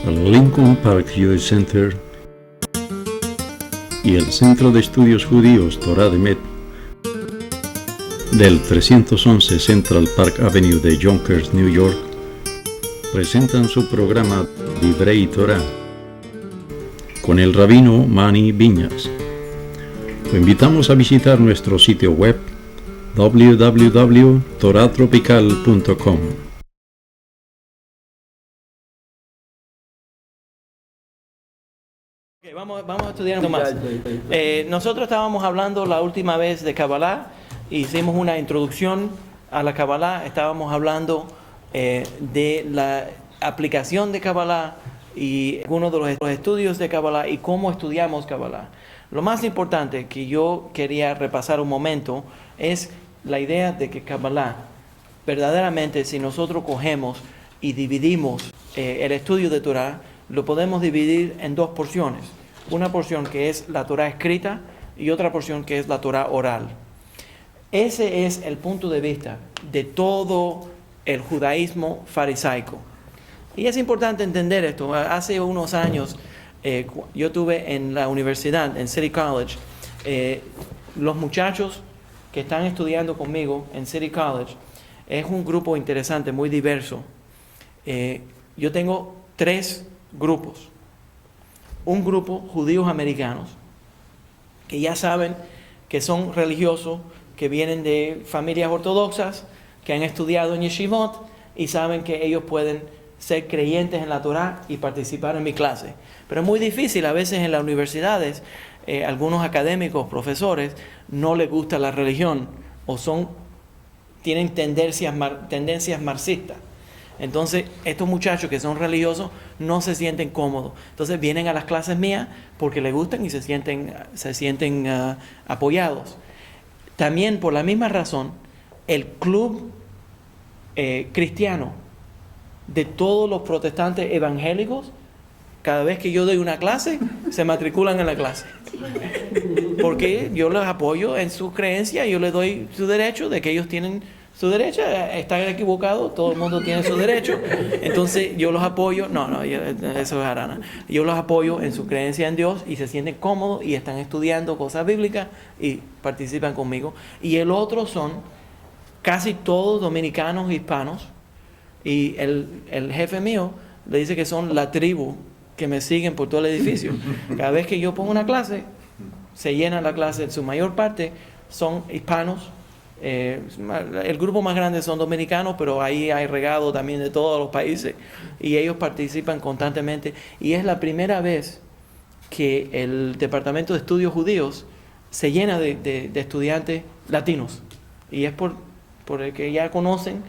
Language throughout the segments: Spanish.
El Lincoln Park Jewish Center y el Centro de Estudios Judíos Torah de Met del 311 Central Park Avenue de Yonkers, New York, presentan su programa Divrei Torah con el rabino Mani Viñas. Lo invitamos a visitar nuestro sitio web www.toratropical.com. Vamos a estudiar más. Nosotros estábamos hablando la última vez de Kabbalah, hicimos una introducción a la Kabbalah, estábamos hablando de la aplicación de Kabbalah y algunos de los estudios de Kabbalah y cómo estudiamos Kabbalah. Lo más importante que yo quería repasar un momento es la idea de que Kabbalah, verdaderamente, si nosotros cogemos y dividimos el estudio de Torah, lo podemos dividir en dos porciones. Una porción que es la Torah escrita y otra porción que es la Torah oral. Ese es el punto de vista de todo el judaísmo farisaico. Y es importante entender esto. Hace unos años yo tuve en la universidad, en City College, los muchachos que están estudiando conmigo en City College, es un grupo interesante, muy diverso. Yo tengo 3 grupos. Un grupo judíos americanos, que ya saben que son religiosos, que vienen de familias ortodoxas, que han estudiado en yeshivot y saben que ellos pueden ser creyentes en la Torah y participar en mi clase. Pero es muy difícil, a veces en las universidades, algunos académicos, profesores, no les gusta la religión o tienen tendencias marxistas. Entonces, estos muchachos que son religiosos no se sienten cómodos. Entonces, vienen a las clases mías porque les gustan y se sienten apoyados. También, por la misma razón, el club cristiano de todos los protestantes evangélicos, cada vez que yo doy una clase, se matriculan en la clase. Porque yo los apoyo en su creencia, yo les doy su derecho de que ellos tienen su derecho, están equivocados, todo el mundo tiene su derecho, entonces yo los apoyo, eso es harana, yo los apoyo en su creencia en Dios y se sienten cómodos y están estudiando cosas bíblicas y participan conmigo. Y el otro son casi todos dominicanos hispanos y el jefe mío le dice que son la tribu que me siguen por todo el edificio. Cada vez que yo pongo una clase, se llena la clase, en su mayor parte son hispanos. El grupo más grande son dominicanos, pero ahí hay regado también de todos los países y ellos participan constantemente. Y es la primera vez que el Departamento de Estudios Judíos se llena de estudiantes latinos. Y es por el que ya conocen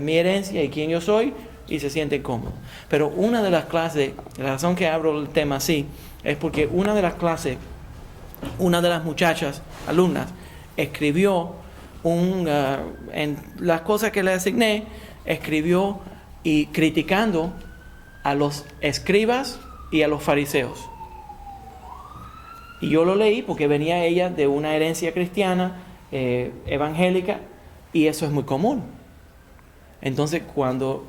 mi herencia y quién yo soy y se sienten cómodos. Pero una de las clases, la razón que abro el tema así, es porque una de las clases, una de las muchachas, alumnas, escribió en las cosas que le asigné, escribió y criticando a los escribas y a los fariseos. Y yo lo leí porque venía ella de una herencia cristiana, evangélica, y eso es muy común. Entonces, cuando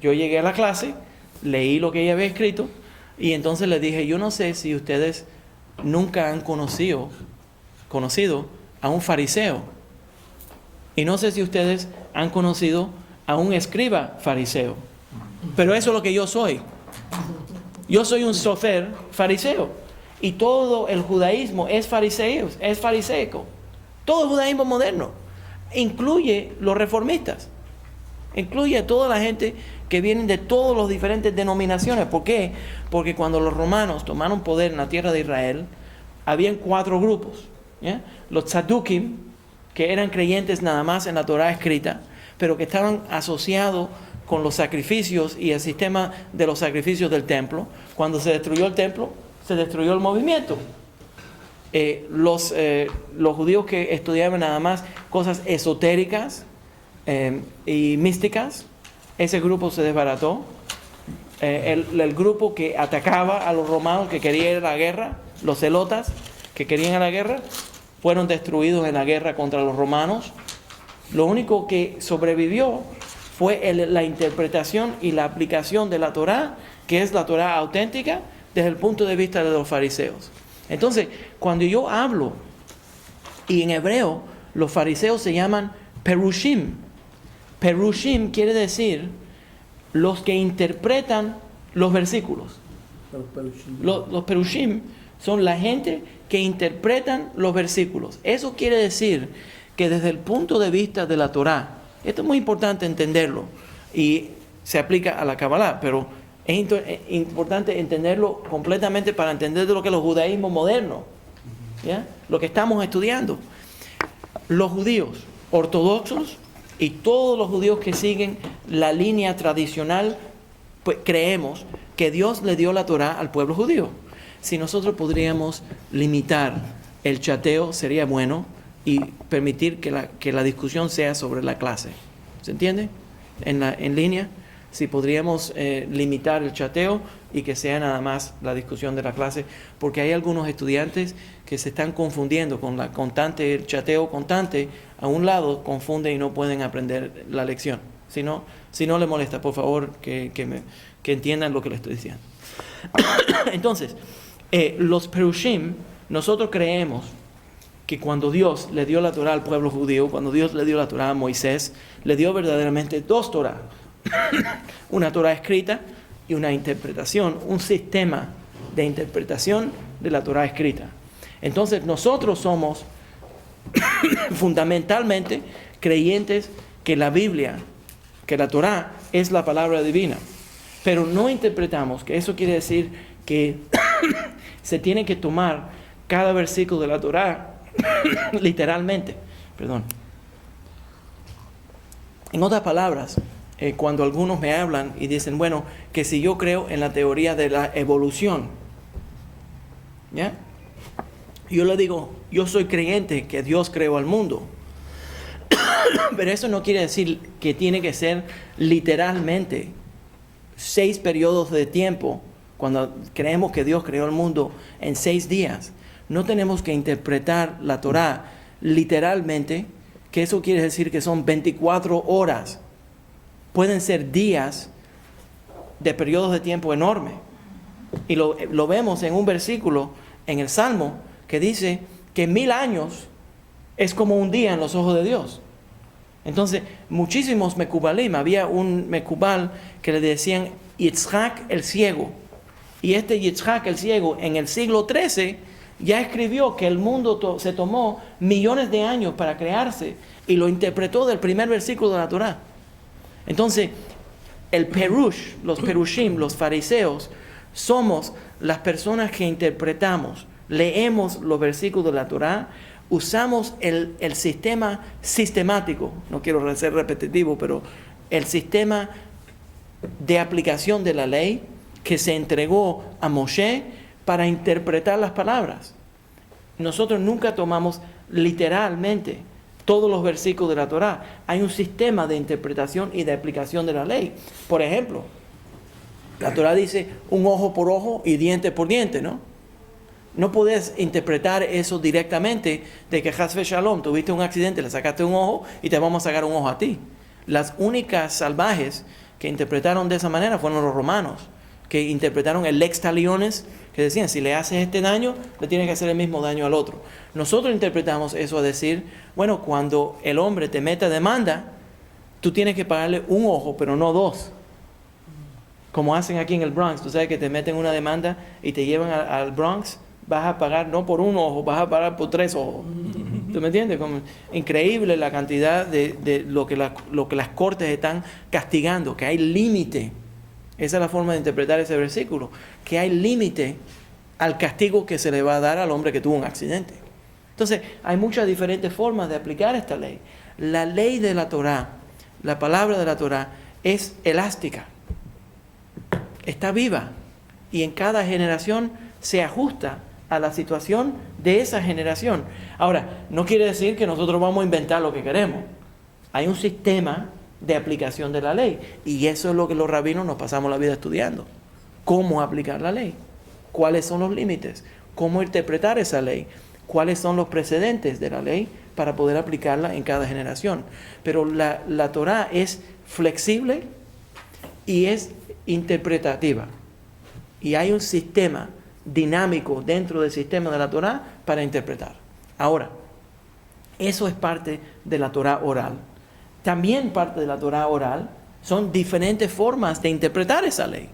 yo llegué a la clase, leí lo que ella había escrito, y entonces le dije, yo no sé si ustedes nunca han conocido a un fariseo. Y no sé si ustedes han conocido a un escriba fariseo. Pero eso es lo que yo soy. Yo soy un sofer fariseo. Y todo el judaísmo es fariseico. Todo el judaísmo moderno. Incluye los reformistas. Incluye a toda la gente que vienen de todas las diferentes denominaciones. ¿Por qué? Porque cuando los romanos tomaron poder en la tierra de Israel, habían 4 grupos. ¿Ya? Los tzadukim, que eran creyentes nada más en la Torah escrita, pero que estaban asociados con los sacrificios y el sistema de los sacrificios del templo. Cuando se destruyó el templo, se destruyó el movimiento. Los judíos que estudiaban nada más cosas esotéricas y místicas, ese grupo se desbarató. El grupo que atacaba a los romanos, que querían ir a la guerra, los celotas que querían ir a la guerra, fueron destruidos en la guerra contra los romanos. Lo único que sobrevivió fue la interpretación y la aplicación de la Torá, que es la Torá auténtica, desde el punto de vista de los fariseos. Entonces, cuando yo hablo, y en hebreo, los fariseos se llaman perushim. Perushim quiere decir los que interpretan los versículos. Los perushim son la gente que interpretan los versículos. Eso quiere decir que desde el punto de vista de la Torá, esto es muy importante entenderlo, y se aplica a la Kabbalah, pero es importante entenderlo completamente para entender de lo que es el judaísmo moderno, ¿ya? Lo que estamos estudiando. Los judíos ortodoxos y todos los judíos que siguen la línea tradicional, pues creemos que Dios le dio la Torá al pueblo judío. Si nosotros podríamos limitar el chateo, sería bueno, y permitir que la discusión sea sobre la clase. ¿Se entiende? En línea, si podríamos limitar el chateo y que sea nada más la discusión de la clase, porque hay algunos estudiantes que se están confundiendo con la constante, el chateo constante, a un lado confunden y no pueden aprender la lección. Si no le molesta, por favor, que entiendan lo que le estoy diciendo. Entonces, los perushim, nosotros creemos que cuando Dios le dio la Torá al pueblo judío, cuando Dios le dio la Torá a Moisés, le dio verdaderamente dos Torá. Una Torá escrita y una interpretación, un sistema de interpretación de la Torá escrita. Entonces nosotros somos fundamentalmente creyentes que la Biblia, que la Torá es la palabra divina, pero no interpretamos que eso quiere decir que se tiene que tomar cada versículo de la Torá literalmente. Perdón. En otras palabras, cuando algunos me hablan y dicen, bueno, que si yo creo en la teoría de la evolución, ¿ya? Yo le digo, yo soy creyente que Dios creó al mundo. Pero eso no quiere decir que tiene que ser literalmente 6 periodos de tiempo. Cuando creemos que Dios creó el mundo en 6 días, no tenemos que interpretar la Torá literalmente, que eso quiere decir que son 24 horas. Pueden ser días de periodos de tiempo enormes. Y lo vemos en un versículo en el Salmo que dice que 1000 años es como un día en los ojos de Dios. Entonces, muchísimos Mekubalim, había un Mekubal que le decían Yitzhak el ciego. Y este Yitzhak el ciego en el siglo XIII ya escribió que el mundo se tomó millones de años para crearse y lo interpretó del primer versículo de la Torá. Entonces, el perush, los perushim, los fariseos, somos las personas que interpretamos, leemos los versículos de la Torá, usamos el sistema sistemático, no quiero ser repetitivo, pero el sistema de aplicación de la ley que se entregó a Moshe para interpretar las palabras. Nosotros nunca tomamos literalmente todos los versículos de la Torá. Hay un sistema de interpretación y de aplicación de la ley. Por ejemplo, la Torá dice un ojo por ojo y diente por diente, ¿no? No puedes interpretar eso directamente de que Haz Shalom, tuviste un accidente, le sacaste un ojo y te vamos a sacar un ojo a ti. Las únicas salvajes que interpretaron de esa manera fueron los romanos, que interpretaron el lex talionis, que decían, si le haces este daño, le tienes que hacer el mismo daño al otro. Nosotros interpretamos eso a decir, bueno, cuando el hombre te meta demanda, tú tienes que pagarle un ojo, pero no 2. Como hacen aquí en el Bronx, tú sabes que te meten una demanda y te llevan al Bronx, vas a pagar no por un ojo, vas a pagar por 3 ojos. ¿Tú me entiendes? Como increíble la cantidad de lo que las cortes están castigando, que hay límite. Esa es la forma de interpretar ese versículo, que hay límite al castigo que se le va a dar al hombre que tuvo un accidente. Entonces, hay muchas diferentes formas de aplicar esta ley. La ley de la Torá, la palabra de la Torá, es elástica, está viva, y en cada generación se ajusta a la situación de esa generación. Ahora, no quiere decir que nosotros vamos a inventar lo que queremos. Hay un sistema de aplicación de la ley, y eso es lo que los rabinos nos pasamos la vida estudiando. Cómo aplicar la ley, cuáles son los límites, cómo interpretar esa ley, cuáles son los precedentes de la ley para poder aplicarla en cada generación. Pero la Torá es flexible y es interpretativa. Y hay un sistema dinámico dentro del sistema de la Torá para interpretar. Ahora, eso es parte de la Torá oral. También parte de la Torá oral son diferentes formas de interpretar esa ley.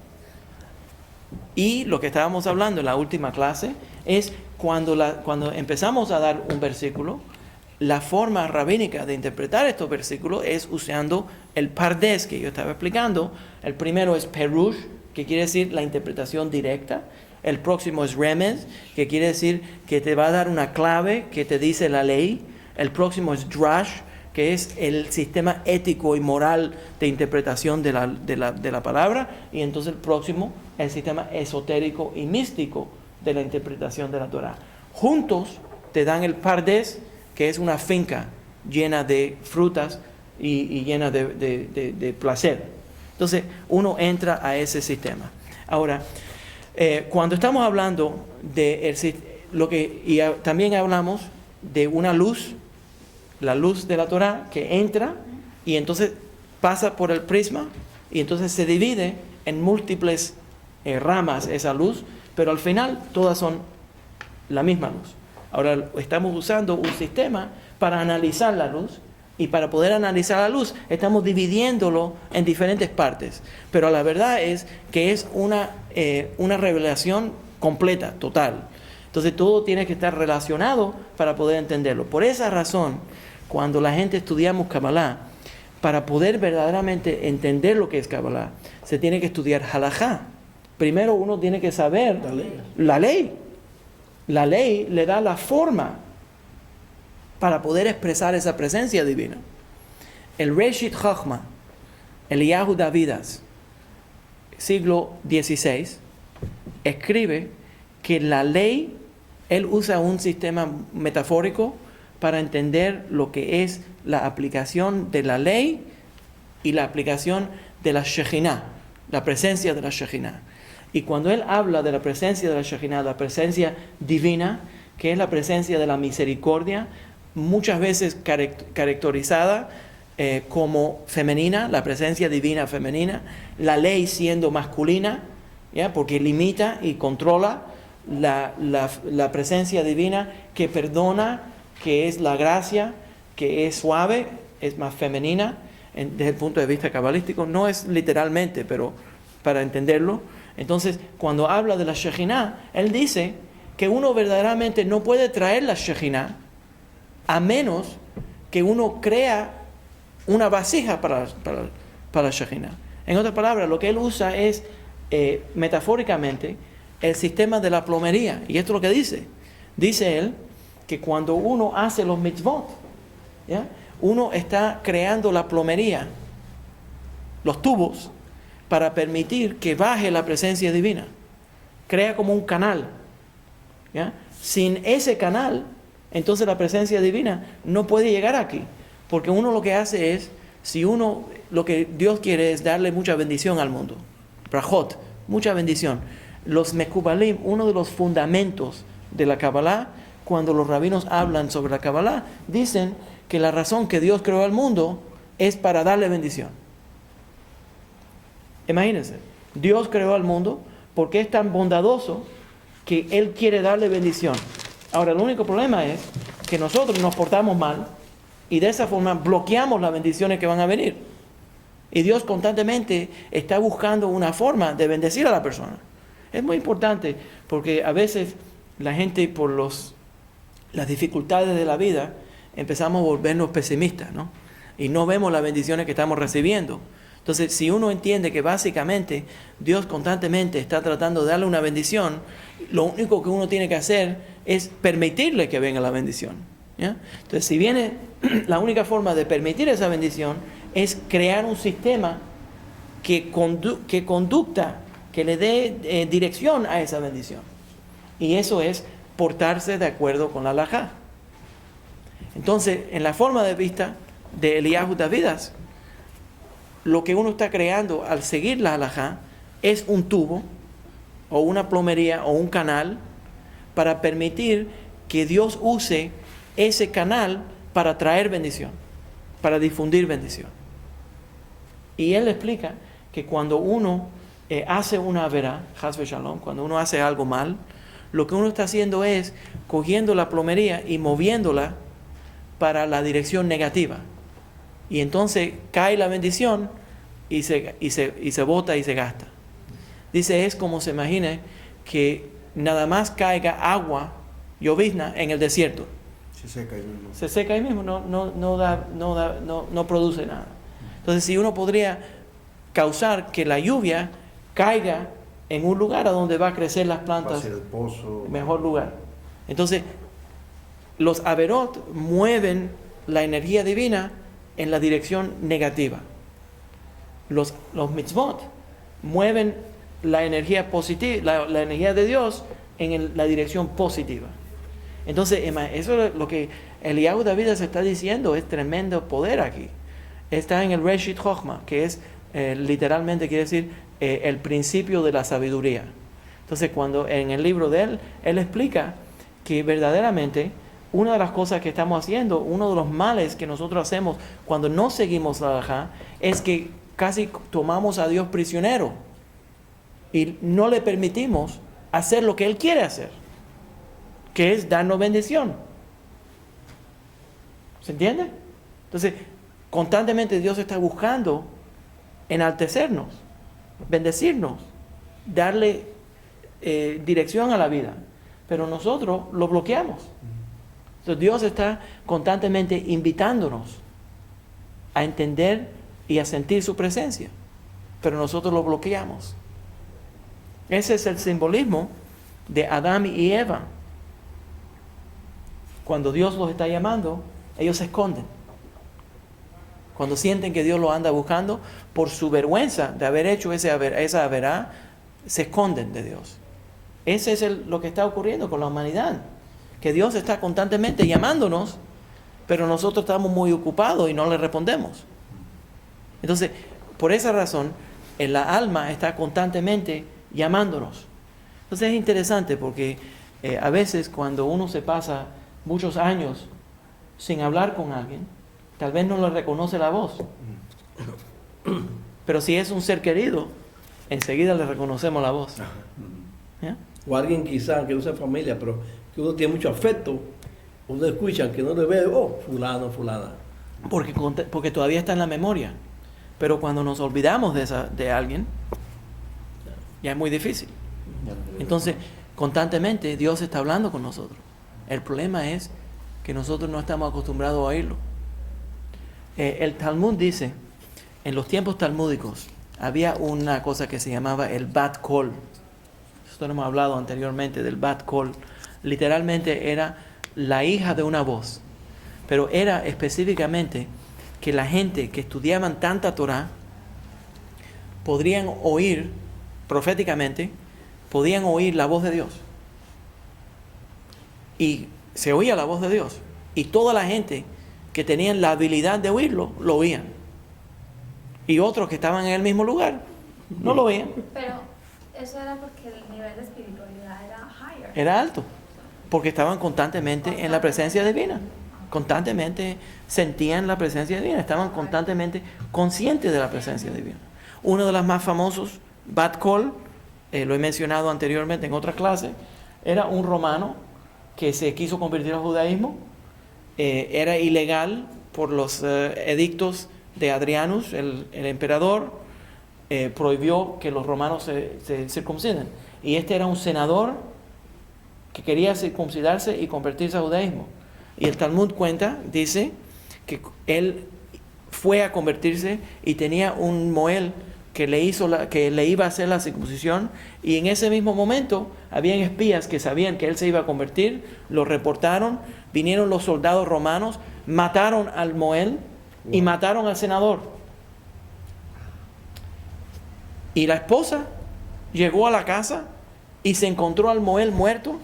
Y lo que estábamos hablando en la última clase es cuando empezamos a dar un versículo, la forma rabínica de interpretar estos versículos es usando el pardes que yo estaba explicando. El primero es perush, que quiere decir la interpretación directa. El próximo es remez, que quiere decir que te va a dar una clave que te dice la ley. El próximo es drash, que es el sistema ético y moral de interpretación de la palabra. Y entonces el próximo, el sistema esotérico y místico de la interpretación de la Torá. Juntos te dan el pardes, que es una finca llena de frutas y llena de placer. Entonces uno entra a ese sistema. Ahora, cuando estamos hablando también hablamos de una luz, la luz de la Torá que entra y entonces pasa por el prisma y entonces se divide en múltiples ramas esa luz, pero al final todas son la misma luz. Ahora estamos usando un sistema para analizar la luz y para poder analizar la luz estamos dividiéndolo en diferentes partes, pero la verdad es que es una revelación completa, total. Entonces todo tiene que estar relacionado para poder entenderlo. Por esa razón, cuando la gente estudiamos Kabbalah, para poder verdaderamente entender lo que es Kabbalah, se tiene que estudiar halajá. Primero uno tiene que saber la ley. La ley le da la forma para poder expresar esa presencia divina. El Reshit Chachma, Eliyahu Davidas, siglo XVI, escribe que la ley, él usa un sistema metafórico para entender lo que es la aplicación de la ley y la aplicación de la Shejinah, la presencia de la Shejinah. Y cuando él habla de la presencia de la Shejinah, la presencia divina, que es la presencia de la misericordia, muchas veces caracterizada como femenina, la presencia divina femenina, la ley siendo masculina, ¿ya? Porque limita y controla la presencia divina que perdona, que es la gracia, que es suave, es más femenina desde el punto de vista cabalístico. No es literalmente, pero para entenderlo. Entonces, cuando habla de la Shejinah, él dice que uno verdaderamente no puede traer la Shejinah a menos que uno crea una vasija para la Shejinah. En otras palabras, lo que él usa es, metafóricamente, el sistema de la plomería. Y esto es lo que dice. Dice él que cuando uno hace los mitzvot, ¿ya? Uno está creando la plomería, los tubos, para permitir que baje la presencia divina. Crea como un canal, ¿ya? Sin ese canal, entonces la presencia divina no puede llegar aquí. Porque uno lo que hace es, lo que Dios quiere es darle mucha bendición al mundo. Brajot, mucha bendición. Los Mekubalim, uno de los fundamentos de la Kabbalah, cuando los rabinos hablan sobre la Kabbalah, dicen que la razón que Dios creó al mundo es para darle bendición. Imagínense, Dios creó al mundo porque es tan bondadoso que Él quiere darle bendición. Ahora, el único problema es que nosotros nos portamos mal y de esa forma bloqueamos las bendiciones que van a venir. Y Dios constantemente está buscando una forma de bendecir a la persona. Es muy importante porque a veces la gente por las dificultades de la vida empezamos a volvernos pesimistas, ¿no? Y no vemos las bendiciones que estamos recibiendo. Entonces, si uno entiende que básicamente Dios constantemente está tratando de darle una bendición, lo único que uno tiene que hacer es permitirle que venga la bendición, ¿ya? Entonces, si viene, la única forma de permitir esa bendición es crear un sistema que le dé dirección a esa bendición. Y eso es portarse de acuerdo con la halajá. Entonces, en la forma de vista de Eliyahu Davidas, lo que uno está creando al seguir la halajá es un tubo o una plomería o un canal para permitir que Dios use ese canal para traer bendición, para difundir bendición. Y él explica que cuando uno hace una averá, Chas v'Shalom, cuando uno hace algo mal, lo que uno está haciendo es cogiendo la plomería y moviéndola para la dirección negativa. Y entonces cae la bendición y se bota y se gasta. Dice, es como se imagine que nada más caiga agua, llovizna, en el desierto. Se seca ahí mismo. Se seca ahí mismo, no produce nada. Entonces, si uno podría causar que la lluvia caiga en un lugar a donde va a crecer las plantas, va a ser el pozo, mejor lugar. Entonces, los averot mueven la energía divina en la dirección negativa. Los mitzvot mueven la energía positiva, la energía de Dios en la dirección positiva. Entonces, eso es lo que Eliyahu David se está diciendo, es tremendo poder aquí. Está en el Reshit Chochma, que es literalmente quiere decir el principio de la sabiduría. Entonces, cuando en el libro de él explica que verdaderamente una de las cosas que estamos haciendo, uno de los males que nosotros hacemos cuando no seguimos la halajá, es que casi tomamos a Dios prisionero y no le permitimos hacer lo que Él quiere hacer, que es darnos bendición. ¿Se entiende? Entonces, constantemente Dios está buscando enaltecernos, bendecirnos, darle dirección a la vida, pero nosotros lo bloqueamos. Entonces Dios está constantemente invitándonos a entender y a sentir su presencia, pero nosotros lo bloqueamos. Ese es el simbolismo de Adán y Eva. Cuando Dios los está llamando, ellos se esconden. Cuando sienten que Dios los anda buscando, por su vergüenza de haber hecho esa averá, se esconden de Dios. Ese es lo que está ocurriendo con la humanidad. Que Dios está constantemente llamándonos, pero nosotros estamos muy ocupados y no le respondemos. Entonces, por esa razón, la alma está constantemente llamándonos. Entonces es interesante porque a veces cuando uno se pasa muchos años sin hablar con alguien, tal vez no le reconoce la voz. Pero si es un ser querido, enseguida le reconocemos la voz. ¿Ya? O alguien quizás que no sea familia, pero que uno tiene mucho afecto, uno escucha que no le ve, oh, fulano, fulana. Porque todavía está en la memoria. Pero cuando nos olvidamos de alguien, ya es muy difícil. Entonces, constantemente Dios está hablando con nosotros. El problema es que nosotros no estamos acostumbrados a oírlo. El Talmud dice, en los tiempos talmúdicos, había una cosa que se llamaba el Bat Kol. Nosotros hemos hablado anteriormente del Bat Kol. Literalmente era la hija de una voz. Pero era específicamente que la gente que estudiaban tanta Torah podrían oír, proféticamente, podían oír la voz de Dios. Y se oía la voz de Dios. Y toda la gente que tenían la habilidad de oírlo, lo oían. Y otros que estaban en el mismo lugar, no lo oían. Pero eso era porque el nivel de espiritualidad era higher. Era alto. Porque estaban constantemente en la presencia divina. Constantemente sentían la presencia divina. Estaban constantemente conscientes de la presencia divina. Uno de los más famosos, Bat Kol, lo he mencionado anteriormente en otra clase, era un romano que se quiso convertir al judaísmo. Era ilegal por los edictos de Adrianus, el emperador, prohibió que los romanos se circunciden. Y este era un senador que quería circuncidarse y convertirse al judaísmo. Y el Talmud dice que él fue a convertirse y tenía un moel que le iba a hacer la circuncisión, y en ese mismo momento habían espías que sabían que él se iba a convertir, lo reportaron, vinieron los soldados romanos, mataron al moel y mataron al senador. Y la esposa llegó a la casa y se encontró al moel muerto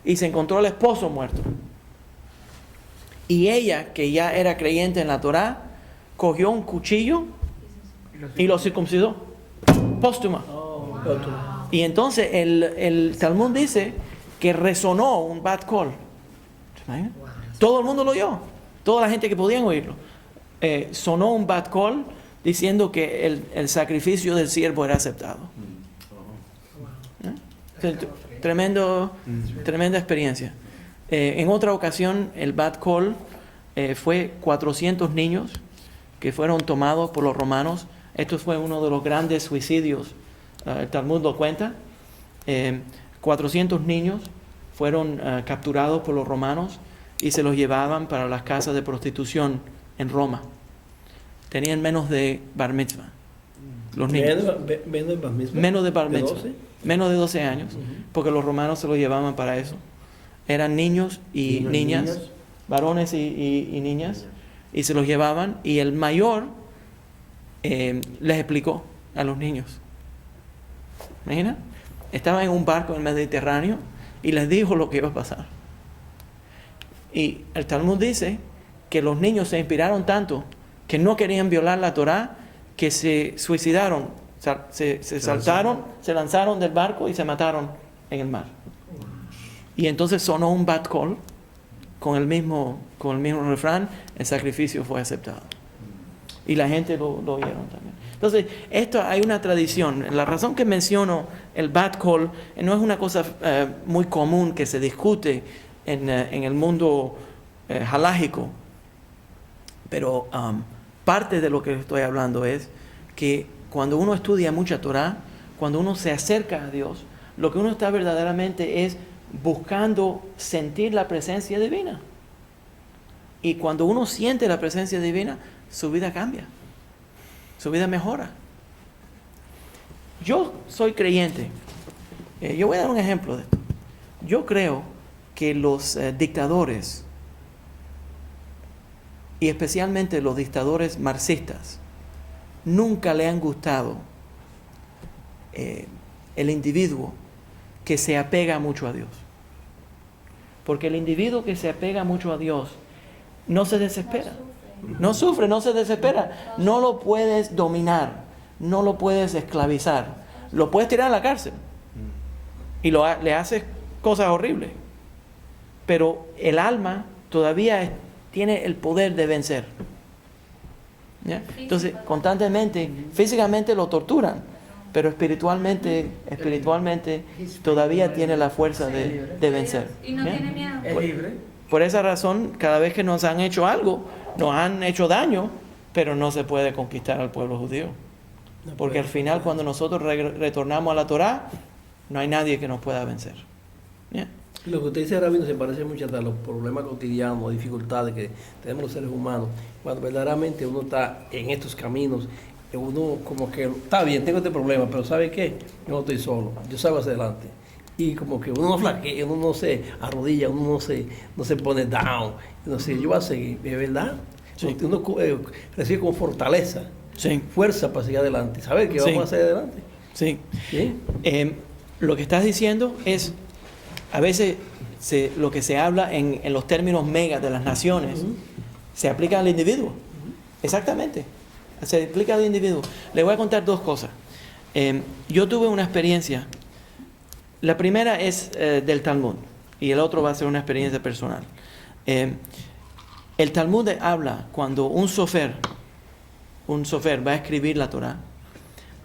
y se encontró al esposo muerto. Y ella, que ya era creyente en la Torá, cogió un cuchillo y lo circuncidó, póstuma. Y entonces el Talmud dice que resonó un Bat Kol. Todo el mundo lo oyó. toda la gente que podían oírlo, sonó un bat call diciendo que el sacrificio del siervo era aceptado. Tremenda experiencia. En otra ocasión, el bat call fue 400 niños que fueron tomados por los romanos. Esto fue uno de los grandes suicidios, el Talmud lo cuenta. 400 niños fueron capturados por los romanos y se los llevaban para las casas de prostitución en Roma. Tenían menos de bar mitzvah, los niños. Menos de bar mitzvah. Menos de bar mitzvah. 12? Menos de 12 años, porque los romanos se los llevaban para eso. Eran niños y niñas, varones y niñas, y se los llevaban, y el mayor les explicó a los niños. ¿Imagina? Estaba en un barco en el Mediterráneo y les dijo lo que iba a pasar. Y el Talmud dice que los niños se inspiraron tanto que no querían violar la Torá, que se suicidaron, se saltaron, se lanzaron del barco y se mataron en el mar. Y entonces sonó un bat call con el mismo refrán: el sacrificio fue aceptado. Y la gente lo oyeron también. Entonces, esto hay una tradición. La razón que menciono el bat call no es una cosa muy común que se discute en el mundo halájico, pero parte de lo que estoy hablando es que cuando uno estudia mucha Torá, cuando uno se acerca a Dios, lo que uno está verdaderamente es buscando sentir la presencia divina. Y cuando uno siente la presencia divina, su vida cambia, su vida mejora. Yo soy creyente. Yo voy a dar un ejemplo de esto. Yo creo que los dictadores, y especialmente los dictadores marxistas, nunca le han gustado el individuo que se apega mucho a Dios. Porque el individuo que se apega mucho a Dios no se desespera, no sufre, no se desespera. No lo puedes dominar, no lo puedes esclavizar. Lo puedes tirar a la cárcel y le haces cosas horribles. Pero el alma todavía tiene el poder de vencer. ¿Ya? Entonces, constantemente, físicamente lo torturan, pero espiritualmente todavía tiene la fuerza de vencer. Y no tiene miedo. Es libre. Por esa razón, cada vez que nos han hecho algo, nos han hecho daño, pero no se puede conquistar al pueblo judío. Porque al final, cuando nosotros retornamos a la Torá, no hay nadie que nos pueda vencer. ¿Ya? Lo que usted dice, Rabino, se parece mucho a los problemas cotidianos, dificultades que tenemos los seres humanos. Cuando verdaderamente uno está en estos caminos, uno como que, está bien, tengo este problema, pero ¿sabe qué? Yo no estoy solo, yo salgo hacia adelante. Y como que uno no flaquea, uno no se arrodilla, uno no se pone down. No sé, yo voy a seguir, ¿es verdad? Sí. Uno recibe con fortaleza, Sí. fuerza para seguir adelante, saber que Sí. vamos a hacer adelante. Sí. ¿Sí? Lo que estás diciendo es, a veces lo que se habla en los términos mega de las naciones, se aplica al individuo. Exactamente. Se aplica al individuo. Le voy a contar dos cosas. Yo tuve una experiencia. La primera es del Talmud y el otro va a ser una experiencia personal. El Talmud habla cuando un sofer va a escribir la Torá.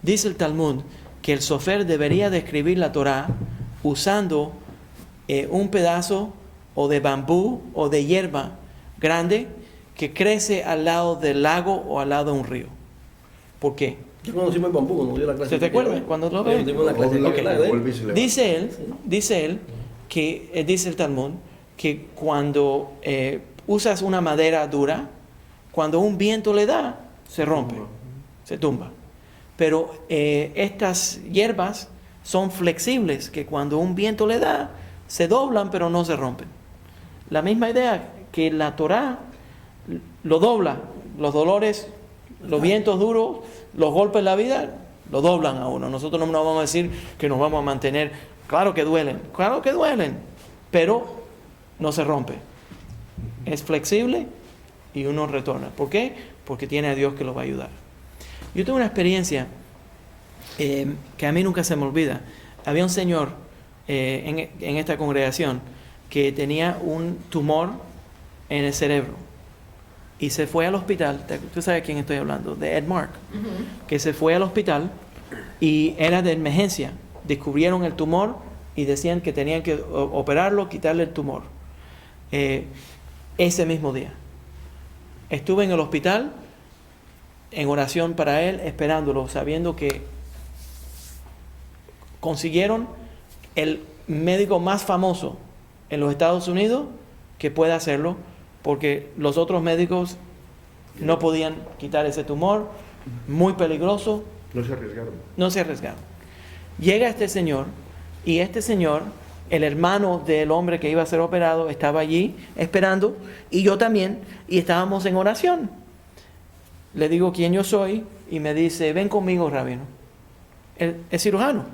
Dice el Talmud que el sofer debería de escribir la Torá usando un pedazo o de bambú o de hierba grande que crece al lado del lago o al lado de un río. ¿Por qué? Yo conocimos el bambú cuando dio la clase. ¿Se te acuerda? Cuando lo ves. Dice él que dice el Talmud que cuando usas una madera dura, cuando un viento le da, se rompe, se tumba. Pero estas hierbas son flexibles, que cuando un viento le da, se doblan pero no se rompen. La misma idea que la Torá lo dobla, los dolores, los vientos duros, los golpes en la vida, lo doblan a uno. Nosotros no nos vamos a decir que nos vamos a mantener, claro que duelen, pero no se rompe. Es flexible y uno retorna. ¿Por qué? Porque tiene a Dios que lo va a ayudar. Yo tuve una experiencia que a mí nunca se me olvida. Había un señor en esta congregación que tenía un tumor en el cerebro. y se fue al hospital. Tú sabes de quién estoy hablando, de Ed Mark, que se fue al hospital y era de emergencia. Descubrieron el tumor y decían que tenían que operarlo, quitarle el tumor. Ese mismo día estuve en el hospital en oración para él, esperándolo, sabiendo que consiguieron el médico más famoso en los Estados Unidos que pueda hacerlo, porque los otros médicos no podían quitar ese tumor, muy peligroso. No se arriesgaron. No se arriesgaron. Llega este señor, y este señor, el hermano del hombre que iba a ser operado, estaba allí esperando, y yo también, y estábamos en oración. Le digo quién yo soy, y me dice, ven conmigo, rabino. El cirujano,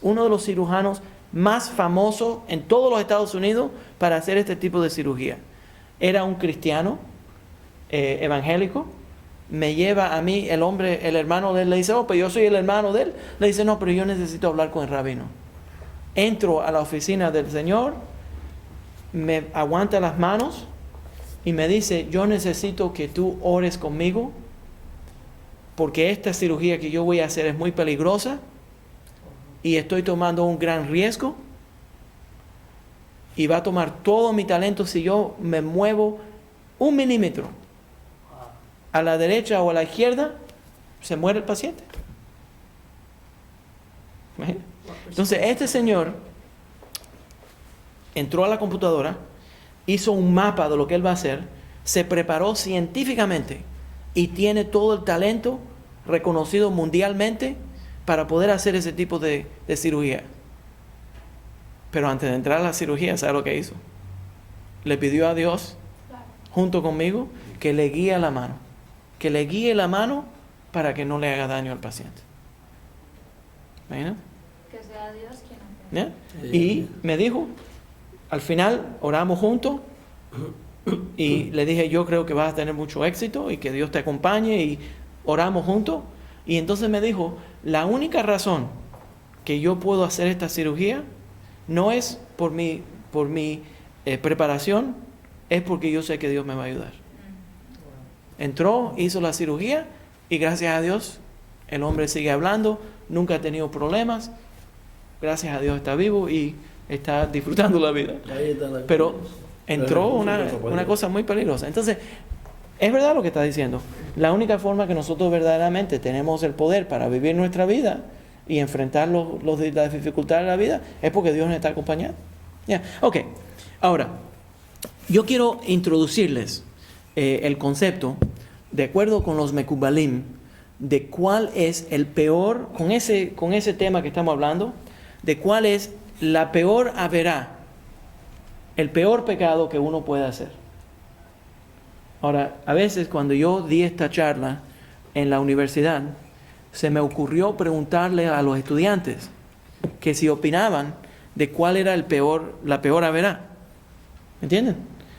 uno de los cirujanos más famosos en todos los Estados Unidos para hacer este tipo de cirugía. Era un cristiano evangélico. Me lleva a mí el hombre, el hermano de él, le dice, oh, pero yo soy el hermano de él. Le dice, no, pero yo necesito hablar con el rabino. Entro a la oficina del Señor, me aguanta las manos y me dice, yo necesito que tú ores conmigo porque esta cirugía que yo voy a hacer es muy peligrosa y estoy tomando un gran riesgo y va a tomar todo mi talento si yo me muevo 1 milímetro a la derecha o a la izquierda, se muere el paciente. ¿Imagina? Entonces este señor entró a la computadora, hizo un mapa de lo que él va a hacer, se preparó científicamente y tiene todo el talento reconocido mundialmente para poder hacer ese tipo de cirugía. Pero antes de entrar a la cirugía, ¿sabe lo que hizo? Le pidió a Dios, junto conmigo, que le guíe la mano. Que le guíe la mano para que no le haga daño al paciente. ¿Imagina? Que sea Dios quien hace. ¿Ya? Y me dijo, al final oramos juntos y le dije, yo creo que vas a tener mucho éxito y que Dios te acompañe, y oramos juntos. Y entonces me dijo, la única razón que yo puedo hacer esta cirugía no es por mi preparación, es porque yo sé que Dios me va a ayudar. Entró, hizo la cirugía y gracias a Dios el hombre sigue hablando, nunca ha tenido problemas, gracias a Dios está vivo y está disfrutando la vida. Pero entró una cosa muy peligrosa. Entonces, es verdad lo que está diciendo. La única forma que nosotros verdaderamente tenemos el poder para vivir nuestra vida y enfrentar las dificultades de la vida es porque Dios nos está acompañando. Yeah. Ok, ahora, yo quiero introducirles el concepto, de acuerdo con los Mekubalim, de cuál es el peor, con ese tema que estamos hablando, de cuál es la peor averá, el peor pecado que uno puede hacer. Ahora, a veces cuando yo di esta charla en la universidad, se me ocurrió preguntarle a los estudiantes que si opinaban de cuál era la peor averá. ¿Me entienden?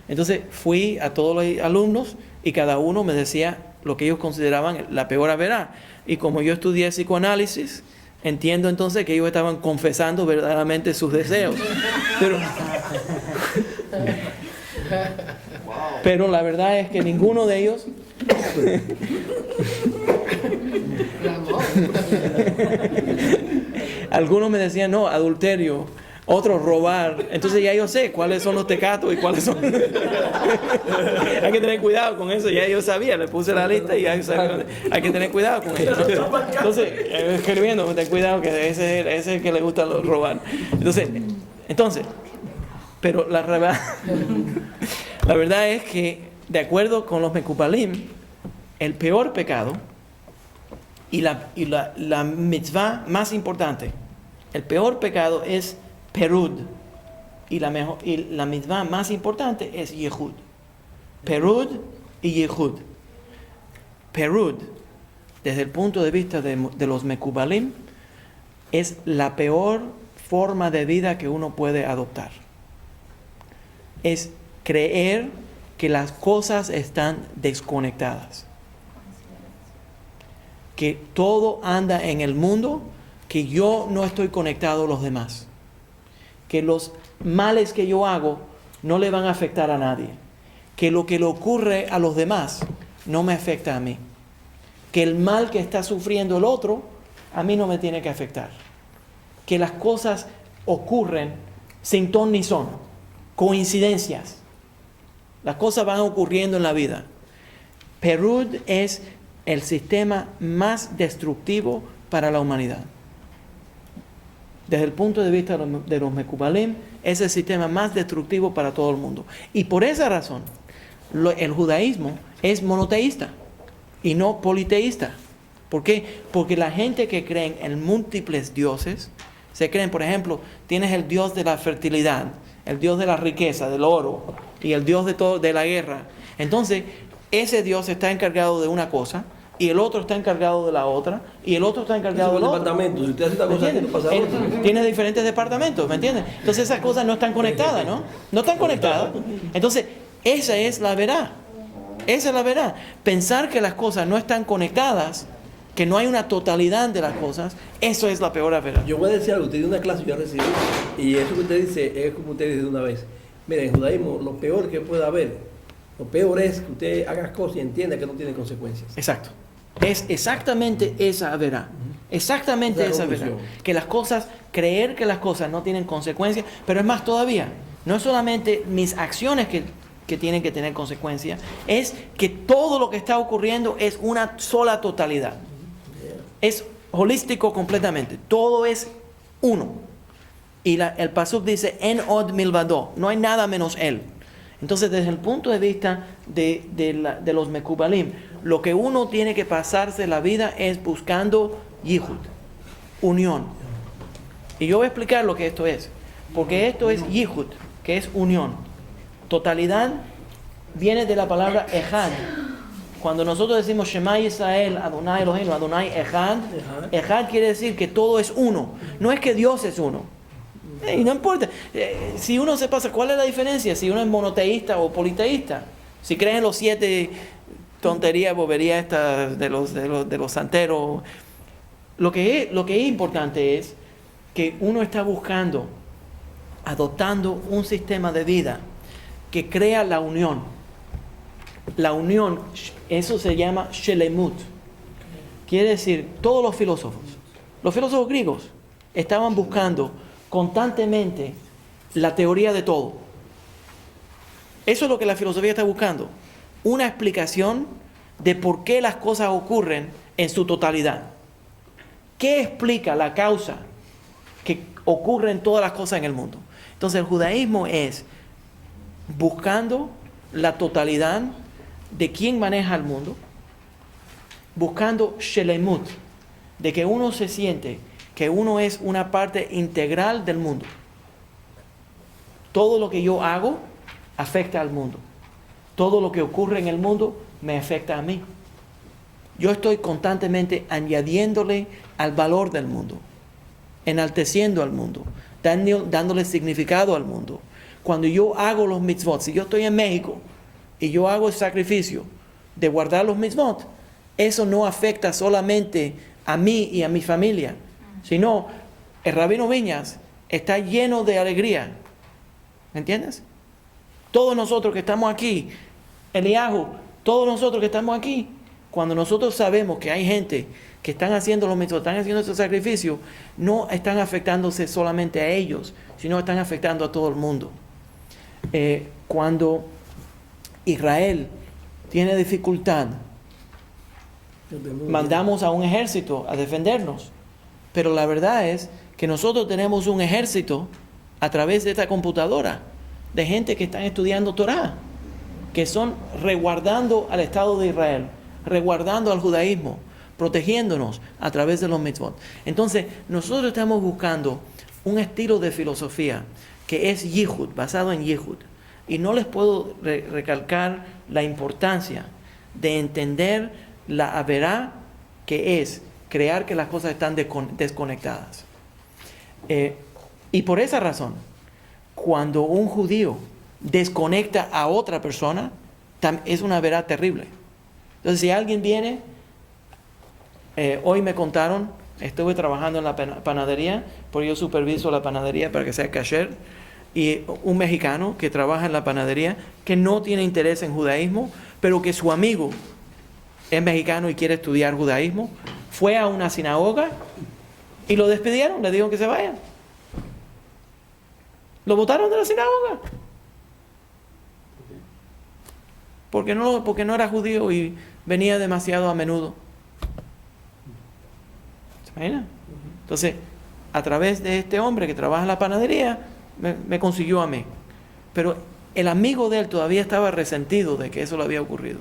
Entonces fui a todos los alumnos y cada uno me decía lo que ellos consideraban la peor averá. Y como yo estudié psicoanálisis, entiendo entonces que ellos estaban confesando verdaderamente sus deseos. Pero la verdad es que ninguno de ellos... Algunos me decían, no, adulterio. Otros, robar. Entonces ya yo sé cuáles son los tecatos y cuáles son... Hay que tener cuidado con eso. Ya yo sabía, le puse la lista y ya yo sabía. Hay que tener cuidado con eso. Entonces, escribiendo, ten cuidado que ese es el que le gusta robar. Entonces, pero la verdad es que, de acuerdo con los Mekubalim, el peor pecado y la mitzvah más importante, el peor pecado es Perud, y la mitzvah más importante es Yehud. Perud y Yehud. Perud, desde el punto de vista de los Mekubalim, es la peor forma de vida que uno puede adoptar. Es creer que las cosas están desconectadas, que todo anda en el mundo, que yo no estoy conectado a los demás, que los males que yo hago no le van a afectar a nadie, que lo que le ocurre a los demás no me afecta a mí. Que el mal que está sufriendo el otro, a mí no me tiene que afectar. Que las cosas ocurren sin ton ni son, coincidencias. Las cosas van ocurriendo en la vida. Perud es el sistema más destructivo para la humanidad. Desde el punto de vista de los Mekubalim, es el sistema más destructivo para todo el mundo. Y por esa razón, el judaísmo es monoteísta y no politeísta. ¿Por qué? Porque la gente que cree en múltiples dioses, se creen, por ejemplo, tienes el dios de la fertilidad, el dios de la riqueza, del oro, y el dios de la guerra. Entonces, ese dios está encargado de una cosa, y el otro está encargado de la otra, y el otro está encargado de la otra. Si usted hace esta cosa, no pasa otra. Tiene diferentes departamentos, ¿me entiendes? Entonces esas cosas no están conectadas, ¿no? No están conectadas. Entonces, esa es la verdad. Esa es la verdad. Pensar que las cosas no están conectadas, que no hay una totalidad de las cosas, eso es la peor verdad. Yo voy a decir algo, usted dio una clase yo recibí, y eso que usted dice es como usted dice de una vez. Mira, en judaísmo lo peor que puede haber, lo peor es que usted haga cosas y entienda que no tiene consecuencias. Exacto. Es exactamente esa verdad. Exactamente esa verdad. Que las cosas, creer que las cosas no tienen consecuencias, pero es más todavía. No es solamente mis acciones que tienen que tener consecuencias, es que todo lo que está ocurriendo es una sola totalidad. Es holístico completamente. Todo es uno. Y el pasuk dice, en od milvado, no hay nada menos él. Entonces, desde el punto de vista de los Mekubalim, lo que uno tiene que pasarse la vida es buscando Yihud, unión. Y yo voy a explicar lo que esto es. Porque esto es Yihud, que es unión. Totalidad viene de la palabra Echad. Cuando nosotros decimos Shema Yisrael, Adonai Eloheinu, Adonai Echad, Echad quiere decir que todo es uno. No es que Dios es uno. Y no importa. Si uno se pasa, ¿cuál es la diferencia? Si uno es monoteísta o politeísta. Si creen los 7 tonterías, boberías estas de los santeros. Lo que es importante es que uno está buscando, adoptando un sistema de vida que crea la unión. La unión, eso se llama Shelemut. Quiere decir, todos los filósofos griegos estaban buscando constantemente la teoría de todo. Eso es lo que la filosofía está buscando. Una explicación de por qué las cosas ocurren en su totalidad. ¿Qué explica la causa que ocurren todas las cosas en el mundo? Entonces el judaísmo es buscando la totalidad de quién maneja el mundo, buscando Shelemut, de que uno se siente que uno es una parte integral del mundo. Todo lo que yo hago afecta al mundo. Todo lo que ocurre en el mundo me afecta a mí. Yo estoy constantemente añadiéndole al valor del mundo, enalteciendo al mundo, dándole significado al mundo. Cuando yo hago los mitzvot, si yo estoy en México y yo hago el sacrificio de guardar los mitzvot, eso no afecta solamente a mí y a mi familia, sino el Rabino Viñas está lleno de alegría. ¿Me entiendes? Todos nosotros que estamos aquí, Eliahu, todos nosotros que estamos aquí, cuando nosotros sabemos que hay gente que están haciendo los mitzvot, están haciendo ese sacrificio, no están afectándose solamente a ellos, sino están afectando a todo el mundo. Cuando Israel tiene dificultad, mandamos a un ejército a defendernos. Pero la verdad es que nosotros tenemos un ejército a través de esta computadora de gente que están estudiando Torah, que son resguardando al Estado de Israel, resguardando al judaísmo, protegiéndonos a través de los mitzvot. Entonces, nosotros estamos buscando un estilo de filosofía que es Yihud, basado en Yihud. Y no les puedo recalcar la importancia de entender la verá que es crear que las cosas están desconectadas. Y por esa razón, cuando un judío desconecta a otra persona, es una verdad terrible. Entonces, si alguien viene, hoy me contaron, estuve trabajando en la panadería, porque yo superviso la panadería para que sea kasher, y un mexicano que trabaja en la panadería, que no tiene interés en judaísmo, pero que su amigo es mexicano y quiere estudiar judaísmo, fue a una sinagoga y lo despidieron, le dijeron que se vaya. Lo botaron de la sinagoga. Porque no era judío y venía demasiado a menudo. ¿Se imagina? Entonces, a través de este hombre que trabaja en la panadería, me consiguió a mí. Pero el amigo de él todavía estaba resentido de que eso le había ocurrido.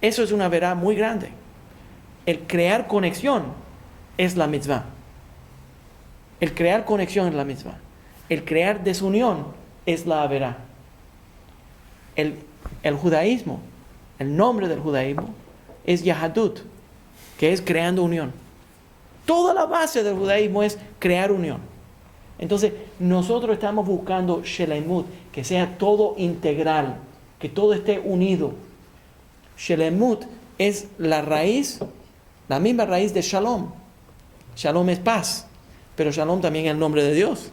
Eso es una verdad muy grande. El crear conexión es la mitzvah. El crear conexión es la mitzvah. El crear desunión es la verá. El judaísmo, el nombre del judaísmo es Yahadut, que es creando unión. Toda la base del judaísmo es crear unión. Entonces, nosotros estamos buscando Shelemut, que sea todo integral, que todo esté unido. Shelemut es la raíz, la misma raíz de Shalom. Shalom es paz, pero Shalom también es el nombre de Dios.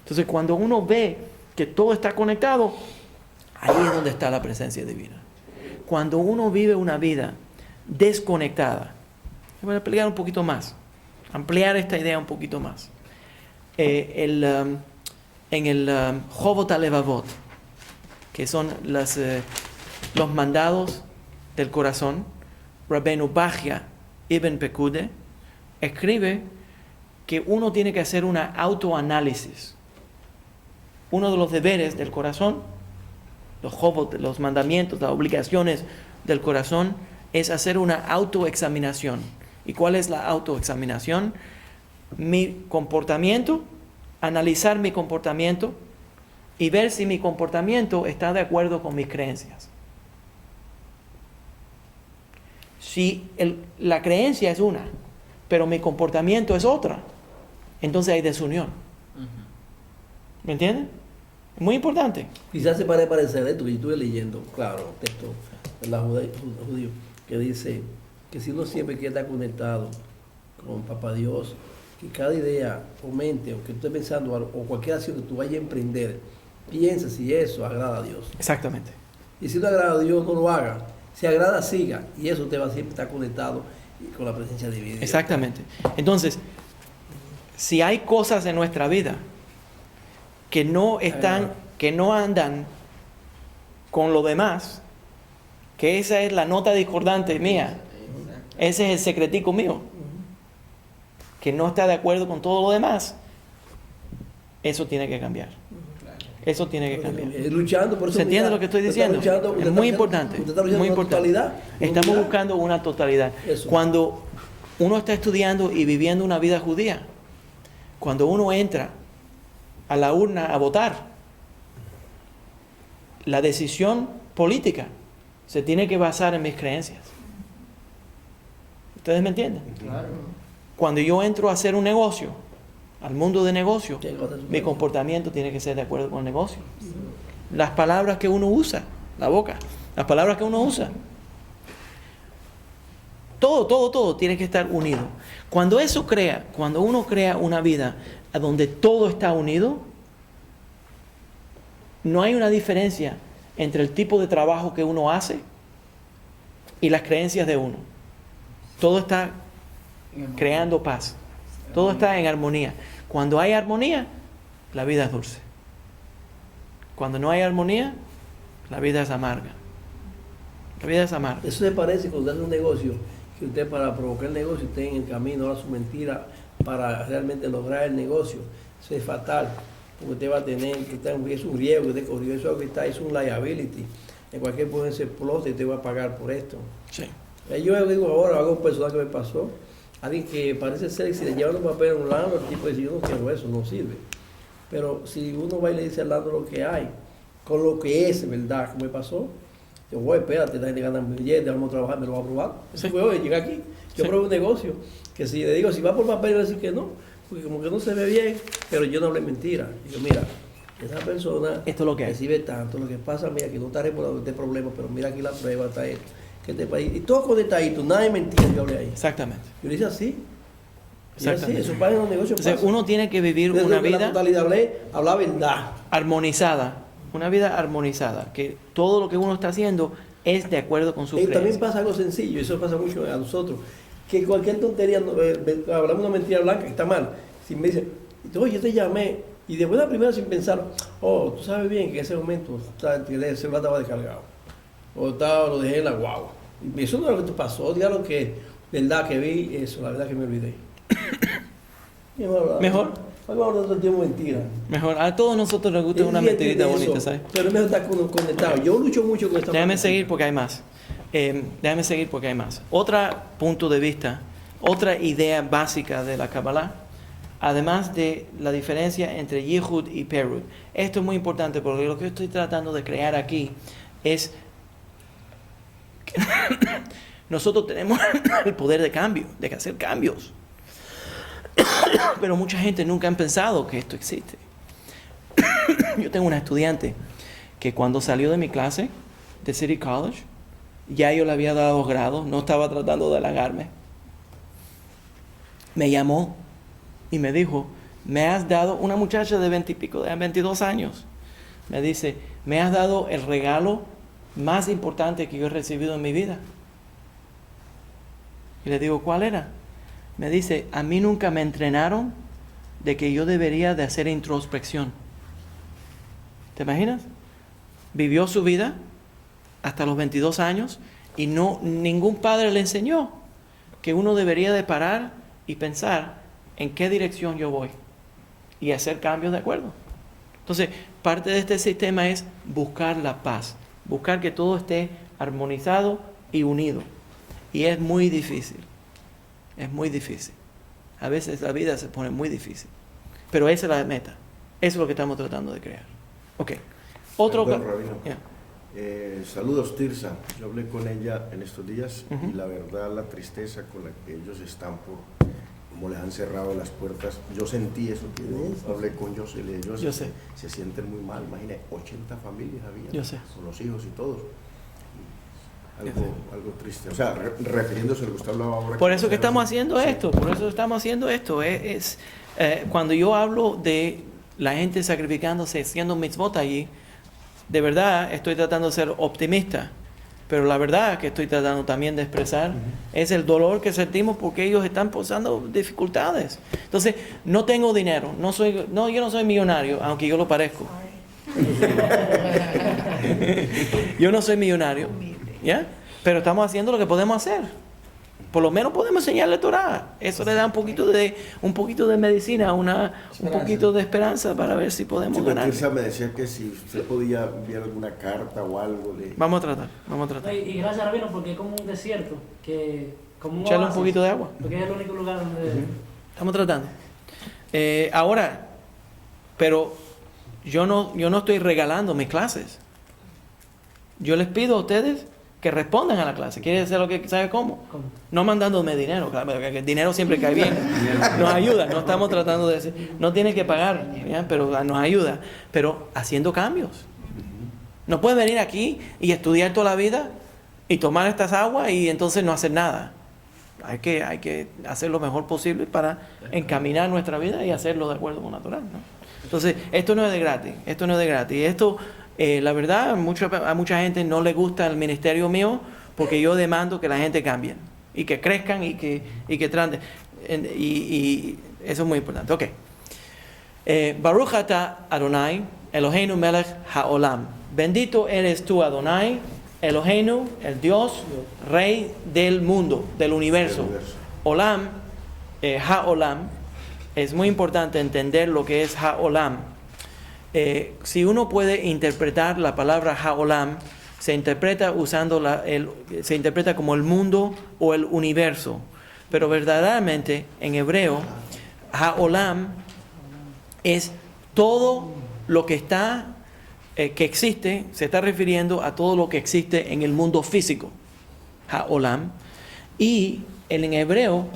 Entonces, cuando uno ve que todo está conectado, ahí es donde está la presencia divina. Cuando uno vive una vida desconectada, voy a explicar un poquito más, ampliar esta idea un poquito más. En el Jovot HaLevavot, que son los mandados del corazón, Rabbeinu Bachya Ibn Pekude escribe que uno tiene que hacer una autoanálisis. Uno de los deberes del corazón, los Jovot, los mandamientos, las obligaciones del corazón, es hacer una autoexaminación. ¿Y cuál es la autoexaminación? Mi comportamiento, analizar mi comportamiento y ver si mi comportamiento está de acuerdo con mis creencias. Si la creencia es una, pero mi comportamiento es otra, entonces hay desunión. ¿Me entienden? Es muy importante. Quizás se puede parecer esto que yo estuve leyendo, claro, texto de la judío, que dice que si uno siempre quiere estar conectado con Papá Dios, que cada idea o mente o que tú estés pensando o cualquier acción que tú vayas a emprender, piensa si eso agrada a Dios. Exactamente. Y si no agrada a Dios, no lo haga. Si agrada, siga. Y eso te va a siempre estar conectado con la presencia divina. Exactamente. Entonces, si hay cosas en nuestra vida que no andan con lo demás, que esa es la nota discordante mía, ese es el secretico mío, que no está de acuerdo con todo lo demás, eso tiene que cambiar. Eso tiene que cambiar. Luchando por eso. ¿Se entiende lo que estoy diciendo? Es muy importante. Muy importante. Estamos buscando una totalidad. Eso. Cuando uno está estudiando y viviendo una vida judía, cuando uno entra a la urna a votar, la decisión política se tiene que basar en mis creencias. ¿Ustedes me entienden? Claro. Cuando yo entro a hacer un negocio, al mundo de negocio, mi comportamiento tiene que ser de acuerdo con el negocio. Las palabras que uno usa, la boca, las palabras que uno usa, todo tiene que estar unido. Cuando uno crea una vida donde todo está unido, no hay una diferencia entre el tipo de trabajo que uno hace y las creencias de uno. Todo está creando paz. Todo está en armonía. Cuando hay armonía, la vida es dulce. Cuando no hay armonía, la vida es amarga. La vida es amarga. Eso se parece cuando hace un negocio, que usted para provocar el negocio esté en el camino a su mentira para realmente lograr el negocio. Eso es fatal, porque usted va a tener, es un riesgo que usted corrió, eso es un liability. En cualquier punto se explote y usted va a pagar por esto. Sí. Yo digo ahora, algo personal que me pasó, alguien que parece ser que si le llevan los papeles a un lado, el tipo dice, yo no quiero eso, no sirve. Pero si uno va y le dice al lado lo que hay, con lo que es, ¿verdad? ¿Cómo me pasó? Yo, güey, espérate, la gente gana un billete, vamos a trabajar, me lo va a probar. Eso fue hoy, llega aquí. Yo probé un negocio, que si le digo, si va por papel, le voy a decir que no, porque como que no se ve bien, pero yo no hablé mentira. Y yo, mira, esa persona esto es lo que recibe tanto, lo que pasa, mira, que no está reportando este problema, pero mira aquí la prueba, está esto. Que este país, y todo conectadito, nada de mentira que hablé ahí. Exactamente. Yo le hice así. Exactamente. Eso pasa en los negocios. Entonces, uno tiene que vivir una vida la totalidad hablaba verdad. armonizada. Una vida armonizada. Que todo lo que uno está haciendo es de acuerdo con su También creencia. pasa algo sencillo, eso pasa mucho a nosotros, que cualquier tontería, hablamos una mentira blanca que está mal. Si me dice, oye, yo te llamé, y después la primera sin pensar, oh, tú sabes bien que en ese momento el celular estaba descargado, o lo dejé en la guagua. Y eso no es lo que te pasó, diga lo que, verdad que vi, eso, la verdad que me olvidé. Mejor. Vamos a hablar todo el tiempo mentira. Mejor, a todos nosotros nos gusta una mentirita bonita, ¿sabes? Pero es mejor estar conectado. Yo lucho mucho con esta Déjame parte. seguir porque hay más. Otro punto de vista, otra idea básica de la Kabbalah, además de la diferencia entre Yehud y Perud. Esto es muy importante porque lo que estoy tratando de crear aquí es que nosotros tenemos el poder de cambio, de hacer cambios. Pero mucha gente nunca ha pensado que esto existe. Yo tengo una estudiante que cuando salió de mi clase de City College, ya yo le había dado 2 grados, no estaba tratando de halagarme. Me llamó y me dijo, me has dado, una muchacha de 20 y pico, de 22 años, me dice, me has dado el regalo más importante que yo he recibido en mi vida. Y le digo, ¿cuál era? Me dice, a mí nunca me entrenaron de que yo debería de hacer introspección. ¿Te imaginas? Vivió su vida hasta los 22 años y ningún padre le enseñó que uno debería de parar y pensar en qué dirección yo voy y hacer cambios de acuerdo. Entonces, parte de este sistema es buscar la paz, buscar que todo esté armonizado y unido. Y es muy difícil. Es muy difícil. A veces la vida se pone muy difícil. Pero esa es la meta. Eso es lo que estamos tratando de crear. Ok. Perdón, Rabino. Yeah. Saludos, Tirsa. Yo hablé con ella en estos días Ujú. y la verdad, la tristeza con la que ellos están por cómo les han cerrado las puertas. Yo sentí eso que yo hablé con José. Yo sé. Se sienten muy mal. Imagínate, 80 familias había. Yo sé. Con los hijos y todos. Algo triste. O sea, refiriéndose a lo que usted hablaba ahora. Por eso que estamos haciendo esto. Por eso estamos haciendo esto. Cuando yo hablo de la gente sacrificándose, haciendo mitzvot allí, de verdad estoy tratando de ser optimista. Pero la verdad que estoy tratando también de expresar es el dolor que sentimos porque ellos están pasando dificultades. Entonces, no tengo dinero. Yo no soy millonario, aunque yo lo parezco. Yo no soy millonario. ¿Ya? Pero estamos haciendo lo que podemos hacer. Por lo menos podemos enseñarle Torah. Eso le da un poquito de medicina, un poquito de esperanza para ver si podemos ganar. Tirsa me decía que si usted podía enviar alguna carta o algo. Vamos a tratar. Y gracias, Rabino, porque es como un desierto, como un Echarle un oasis, poquito de agua. porque es el único lugar donde... Estamos tratando. Ahora, pero yo no estoy regalando mis clases. Yo les pido a ustedes que respondan a la clase. ¿Quiere decir lo que sabe cómo? ¿Cómo? No mandándome dinero, claro, que el dinero siempre cae bien. Nos ayuda, no estamos tratando de decir, no tiene que pagar, ¿ya? Pero nos ayuda. Pero haciendo cambios. No puedes venir aquí y estudiar toda la vida y tomar estas aguas y entonces no hacer nada. Hay que hacer lo mejor posible para encaminar nuestra vida y hacerlo de acuerdo con natural, ¿no? Entonces, esto no es de gratis. Esto, la verdad, a mucha gente no le gusta el ministerio mío porque yo demando que la gente cambie y que crezcan y que traten. Y eso es muy importante. Ok. Baruch atah Adonai, Eloheinu melech haolam. Bendito eres tú, Adonai, Eloheinu, el Dios, Rey del mundo, del universo. Olam, haolam. Es muy importante entender lo que es haolam. Si uno puede interpretar la palabra haolam, se interpreta como el mundo o el universo. Pero verdaderamente en hebreo, haolam es todo lo que está, que existe, se está refiriendo a todo lo que existe en el mundo físico. Haolam. Y en hebreo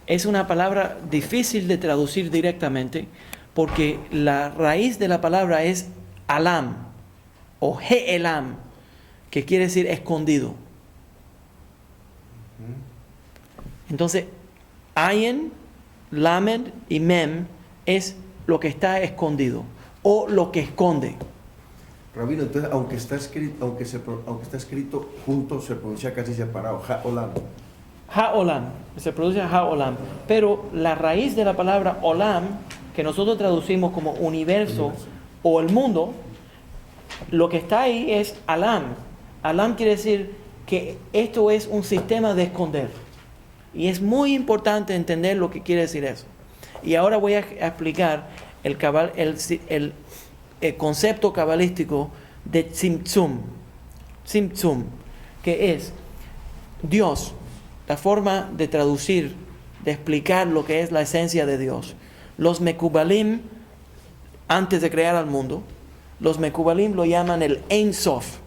es una palabra difícil de traducir directamente, porque la raíz de la palabra es alam o he'elam, que quiere decir escondido. Entonces, ayin, lamed y mem es lo que está escondido o lo que esconde. Rabino, entonces, aunque está escrito junto, se pronuncia casi separado, Ha-Olam. Ha-Olam, se produce Ha-Olam. Pero la raíz de la palabra Olam, que nosotros traducimos como universo o el mundo, lo que está ahí es Alam. Alam quiere decir que esto es un sistema de esconder. Y es muy importante entender lo que quiere decir eso. Y ahora voy a explicar el concepto cabalístico de Tzimtzum. Tzimtzum, que es Dios, la forma de traducir, de explicar lo que es la esencia de Dios. Los Mekubalim, antes de crear al mundo, los Mekubalim lo llaman el Ein Sof.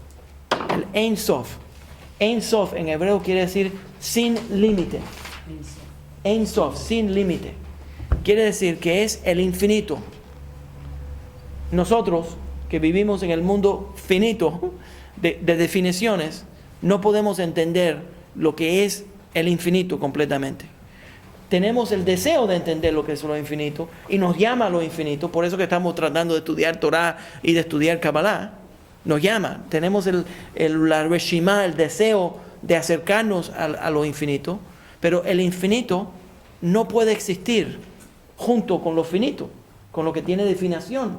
El Ein Sof. Ein Sof en hebreo quiere decir sin límite. Ein Sof, sin límite. Quiere decir que es el infinito. Nosotros, que vivimos en el mundo finito de definiciones, no podemos entender lo que es el infinito completamente. Tenemos el deseo de entender lo que es lo infinito y nos llama a lo infinito. Por eso que estamos tratando de estudiar Torah y de estudiar Kabbalah. Nos llama. Tenemos la reshimá, el deseo de acercarnos a lo infinito. Pero el infinito no puede existir junto con lo finito, con lo que tiene definición,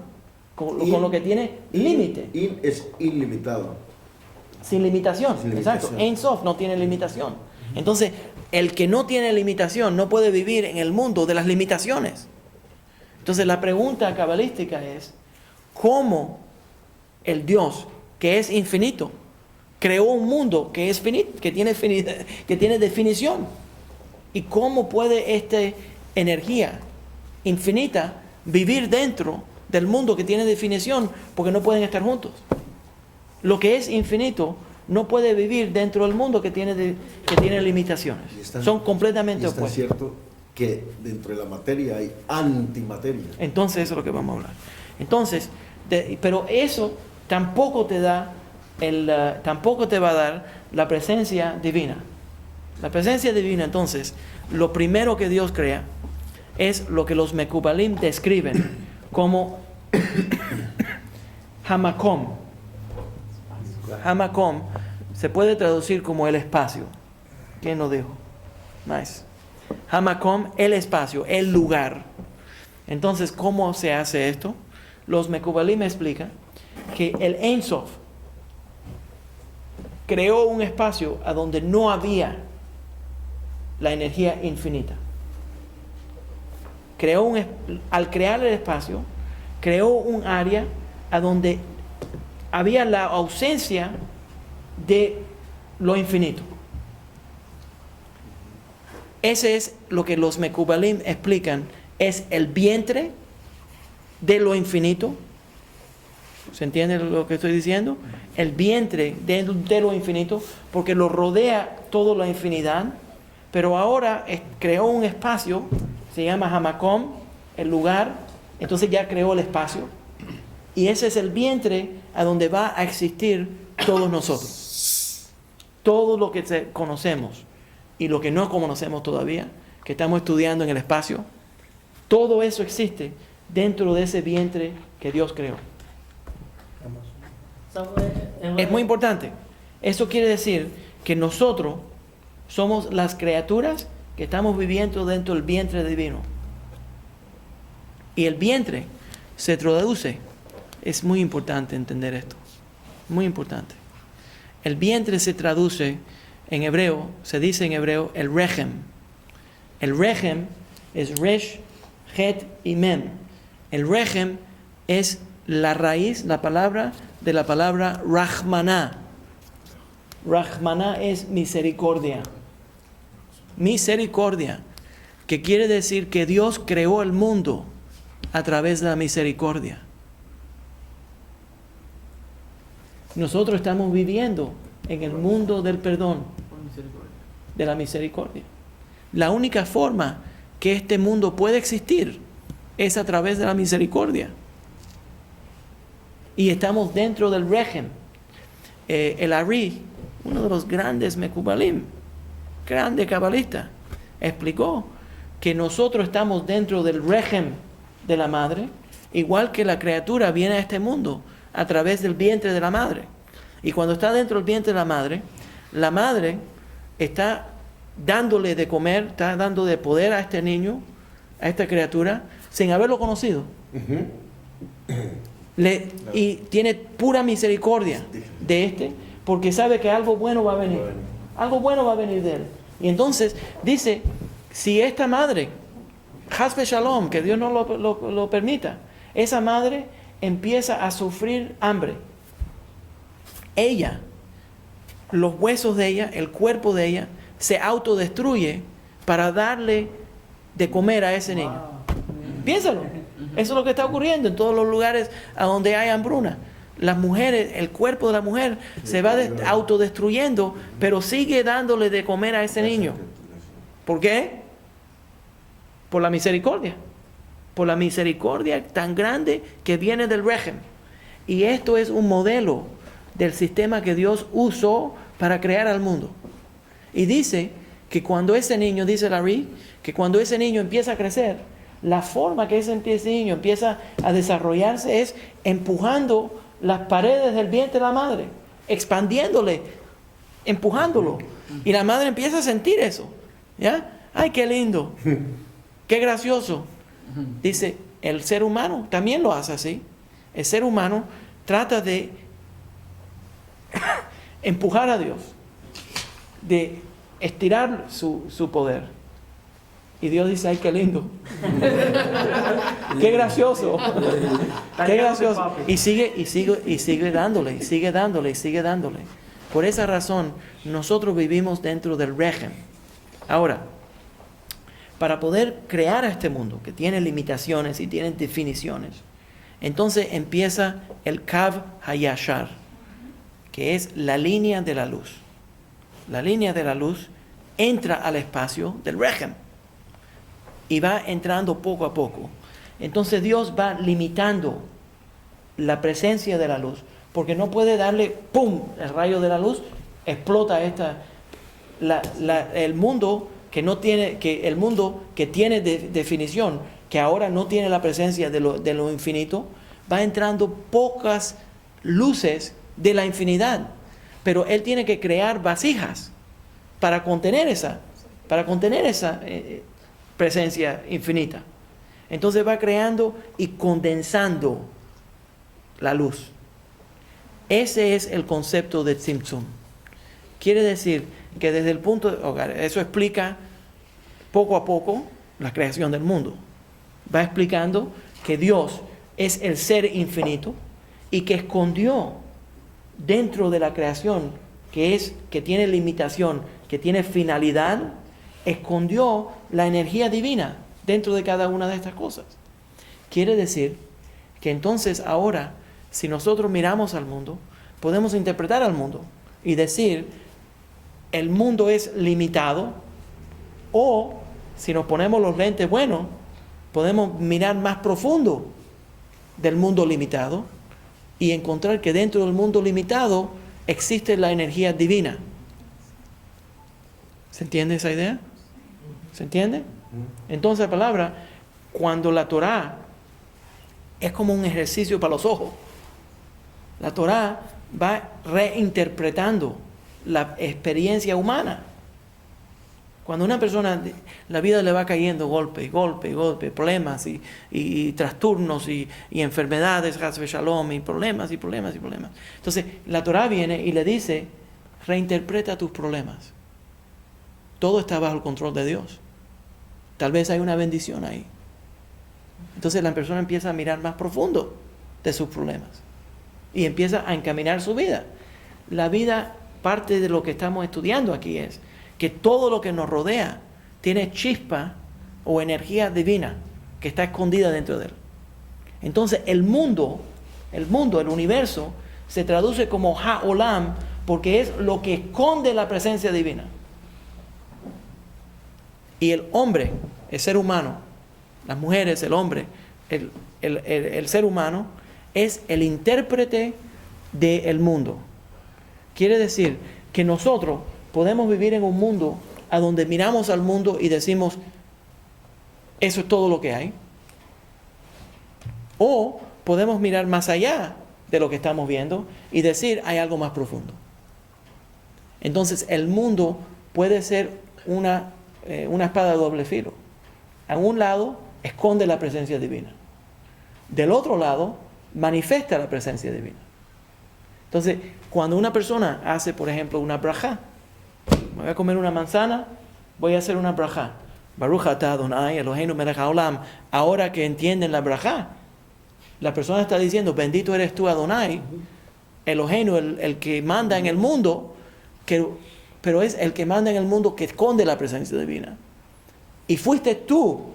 con lo que tiene límite. Es ilimitado. Sin limitación. Exacto. Ein Sof no tiene limitación. Entonces, el que no tiene limitación no puede vivir en el mundo de las limitaciones. Entonces, la pregunta cabalística es, ¿cómo el Dios, que es infinito, creó un mundo que es finito, que tiene definición? ¿Y cómo puede esta energía infinita vivir dentro del mundo que tiene definición? Porque no pueden estar juntos. Lo que es infinito no puede vivir dentro del mundo que tiene limitaciones. Son completamente opuestos. Es cierto que dentro de la materia hay antimateria. Entonces eso es lo que vamos a hablar. Entonces, pero eso tampoco te va a dar la presencia divina. La presencia divina, entonces, lo primero que Dios crea es lo que los Mekubalim describen como Hamakom. Hamakom se puede traducir como el espacio. ¿Quién lo dijo? Nice. Hamakom, el espacio, el lugar. Entonces, ¿cómo se hace esto? Los Mekubalim explican que el Ein Sof creó un espacio a donde no había la energía infinita. Al crear el espacio, creó un área a donde había la ausencia de lo infinito. Ese es lo que los Mekubalim explican, es el vientre de lo infinito. ¿Se entiende lo que estoy diciendo? El vientre de lo infinito, porque lo rodea toda la infinidad, pero ahora creó un espacio, se llama Hamakom, el lugar, entonces ya creó el espacio, y ese es el vientre a donde va a existir todos nosotros. Todo lo que conocemos y lo que no conocemos todavía, que estamos estudiando en el espacio, todo eso existe dentro de ese vientre que Dios creó. Es muy importante. Eso quiere decir que nosotros somos las criaturas que estamos viviendo dentro del vientre divino. Y el vientre se traduce. Es muy importante entender esto. Muy importante. El vientre se traduce en hebreo, se dice en hebreo el rechem. El rechem es resh, het y mem. El rechem es la raíz, la palabra de la palabra Rahmaná. Rahmaná es misericordia. Misericordia, que quiere decir que Dios creó el mundo a través de la misericordia. Nosotros estamos viviendo en el mundo del perdón, de la misericordia. La única forma que este mundo puede existir es a través de la misericordia. Y estamos dentro del régimen. El Ari, uno de los grandes Mekubalim, grande cabalista, explicó que nosotros estamos dentro del régimen de la madre, igual que la criatura viene a este mundo a través del vientre de la madre. Y cuando está dentro del vientre de la madre está dándole de comer, está dando de poder a este niño, a esta criatura, sin haberlo conocido. Y tiene pura misericordia de este, porque sabe que algo bueno va a venir. Algo bueno va a venir de él. Y entonces dice, si esta madre, Hasbe Shalom, que Dios no lo permita, esa madre empieza a sufrir hambre. Ella, los huesos de ella, el cuerpo de ella, se autodestruye para darle de comer a ese niño. Piénsalo. Eso es lo que está ocurriendo en todos los lugares a donde hay hambruna. Las mujeres, el cuerpo de la mujer se va autodestruyendo, pero sigue dándole de comer a ese niño. ¿Por qué? Por la misericordia. Por la misericordia tan grande que viene del régimen. Y esto es un modelo del sistema que Dios usó para crear al mundo. Y dice que cuando ese niño, dice Larry, que cuando ese niño empieza a crecer, la forma que ese niño empieza a desarrollarse es empujando las paredes del vientre de la madre, expandiéndole, empujándolo. Y la madre empieza a sentir eso. ¿Ya? ¡Ay, qué lindo! ¡Qué gracioso! Dice, el ser humano también lo hace así. El ser humano trata de empujar a Dios, de estirar su poder. Y Dios dice, ¡ay, qué lindo! ¡Qué gracioso! ¡Qué gracioso! Y sigue dándole, y sigue dándole, y sigue dándole. Por esa razón, nosotros vivimos dentro del régimen. Ahora, para poder crear a este mundo, que tiene limitaciones y tiene definiciones, entonces empieza el Kav Hayashar, que es la línea de la luz. La línea de la luz entra al espacio del régimen y va entrando poco a poco. Entonces Dios va limitando la presencia de la luz, porque no puede darle ¡pum! El rayo de la luz explota el mundo que no tiene, el mundo que tiene definición, que ahora no tiene la presencia de lo infinito, va entrando pocas luces de la infinidad, pero Él tiene que crear vasijas para contener esa presencia infinita. Entonces va creando y condensando la luz. Ese es el concepto de Tzimtzum. Quiere decir que desde el punto de eso explica poco a poco la creación del mundo. Va explicando que Dios es el ser infinito y que escondió dentro de la creación que tiene limitación, que tiene finalidad, escondió la energía divina dentro de cada una de estas cosas. Quiere decir que entonces ahora, si nosotros miramos al mundo, podemos interpretar al mundo y decir, el mundo es limitado, o si nos ponemos los lentes buenos, podemos mirar más profundo del mundo limitado y encontrar que dentro del mundo limitado existe la energía divina. ¿Se entiende esa idea? ¿Se entiende? Entonces la palabra, cuando la Torá es como un ejercicio para los ojos, la Torá va reinterpretando la experiencia humana. Cuando una persona, la vida le va cayendo golpe y golpe y golpe, problemas y trastornos y enfermedades, Hasbe Shalom, y problemas. Entonces la Torá viene y le dice, reinterpreta tus problemas. Todo está bajo el control de Dios. Tal vez hay una bendición ahí. Entonces la persona empieza a mirar más profundo de sus problemas y empieza a encaminar su vida. La vida, parte de lo que estamos estudiando aquí es que todo lo que nos rodea tiene chispa o energía divina que está escondida dentro de él. Entonces el universo, se traduce como Ha-Olam porque es lo que esconde la presencia divina. Y el hombre, el ser humano, las mujeres, el hombre, el ser humano, es el intérprete del mundo. Quiere decir que nosotros podemos vivir en un mundo a donde miramos al mundo y decimos, eso es todo lo que hay. O podemos mirar más allá de lo que estamos viendo y decir hay algo más profundo. Entonces el mundo puede ser una espada de doble filo. A un lado esconde la presencia divina. Del otro lado manifiesta la presencia divina. Entonces, cuando una persona hace, por ejemplo, una brajá, me voy a comer una manzana, voy a hacer una brajá. Baruch atah Adonai Eloheinu melech haolam. Ahora que entienden la brajá, la persona está diciendo, bendito eres tú Adonai, Eloheinu, el que manda en el mundo, pero es el que manda en el mundo que esconde la presencia divina. Y fuiste tú,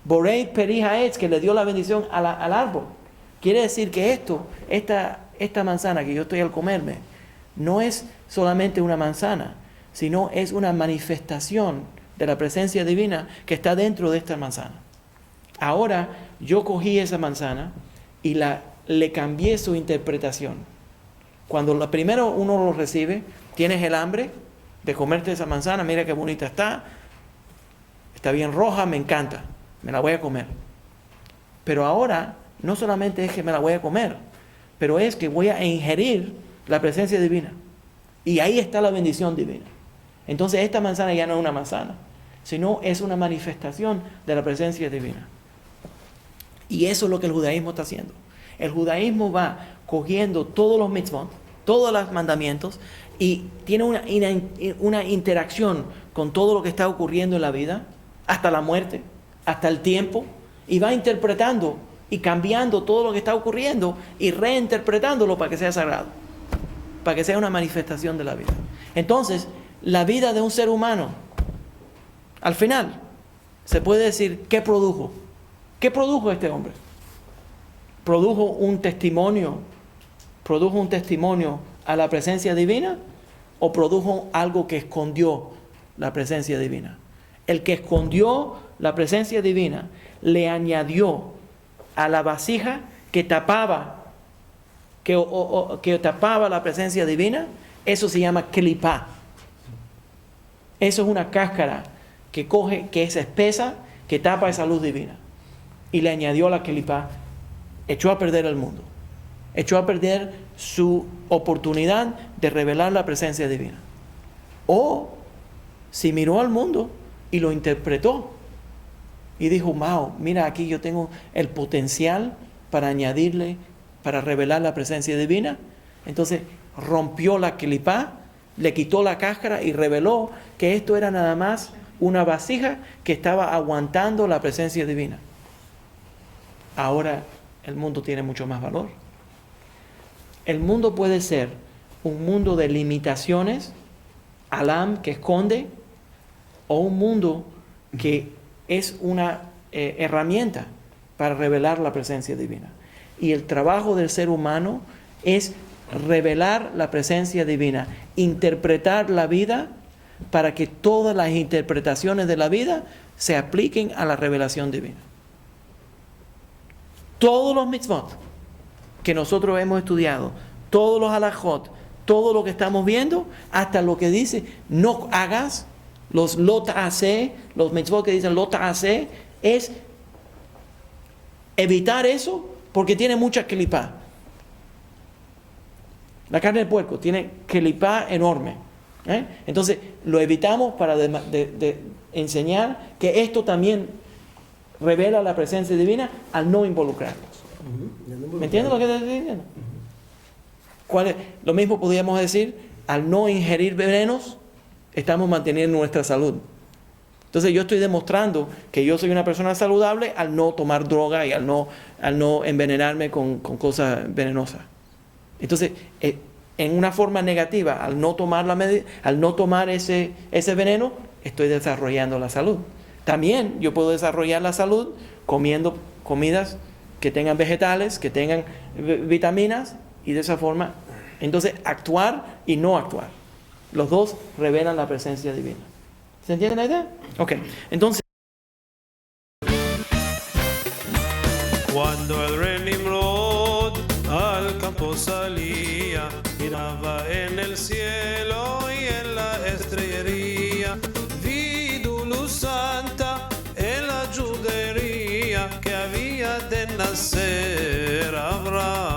Borei Peri Haetz, que le dio la bendición al árbol. Quiere decir que esta manzana que yo estoy al comerme, no es solamente una manzana, sino es una manifestación de la presencia divina que está dentro de esta manzana. Ahora yo cogí esa manzana y le cambié su interpretación. Cuando primero uno lo recibe, tienes el hambre de comerte esa manzana, mira qué bonita está bien roja, me encanta, me la voy a comer. Pero ahora no solamente es que me la voy a comer, pero es que voy a ingerir la presencia divina. Y ahí está la bendición divina. Entonces esta manzana ya no es una manzana, sino es una manifestación de la presencia divina. Y eso es lo que el judaísmo está haciendo. El judaísmo va cogiendo todos los mitzvot, todos los mandamientos, y tiene una interacción con todo lo que está ocurriendo en la vida, hasta la muerte, hasta el tiempo, y va interpretando y cambiando todo lo que está ocurriendo y reinterpretándolo para que sea sagrado, para que sea una manifestación de la vida. Entonces, la vida de un ser humano, al final, se puede decir, ¿qué produjo? ¿Qué produjo este hombre? ¿Produjo un testimonio a la presencia divina? ¿O produjo algo que escondió la presencia divina? El que escondió la presencia divina le añadió a la vasija que tapaba la presencia divina. Eso se llama kelipá. Eso es una cáscara que es espesa, que tapa esa luz divina. Y le añadió la kelipá, echó a perder el mundo, echó a perder su oportunidad de revelar la presencia divina. O si miró al mundo y lo interpretó y dijo, wow, mira, aquí yo tengo el potencial para añadirle, para revelar la presencia divina. Entonces rompió la kelipá, le quitó la cáscara y reveló que esto era nada más una vasija que estaba aguantando la presencia divina. Ahora el mundo tiene mucho más valor. El mundo puede ser un mundo de limitaciones, alam, que esconde, o un mundo que es una herramienta para revelar la presencia divina. Y el trabajo del ser humano es revelar la presencia divina, interpretar la vida para que todas las interpretaciones de la vida se apliquen a la revelación divina. Todos los mitzvot que nosotros hemos estudiado, todos los halajot, todo lo que estamos viendo, hasta lo que dice no hagas, los lot hace, los mitzvot que dicen lot hace, es evitar eso porque tiene mucha kelipá. La carne del puerco tiene kelipá enorme. Entonces lo evitamos para enseñar que esto también revela la presencia divina al no involucrarnos. ¿Me entiendes lo que te estoy diciendo? Lo mismo podríamos decir, al no ingerir venenos, estamos manteniendo nuestra salud. Entonces yo estoy demostrando que yo soy una persona saludable al no tomar droga y al no envenenarme con cosas venenosas. Entonces, en una forma negativa, al no tomar ese veneno, estoy desarrollando la salud. También yo puedo desarrollar la salud comiendo comidas que tengan vegetales, que tengan vitaminas, y de esa forma, entonces, actuar y no actuar. Los dos revelan la presencia divina. ¿Se entiende la idea? Ok, entonces... Cuando el rey Nimrod al campo salía, miraba en el cielo y en la estrellería, vi luz santa en la judería que había de nacer Abraham.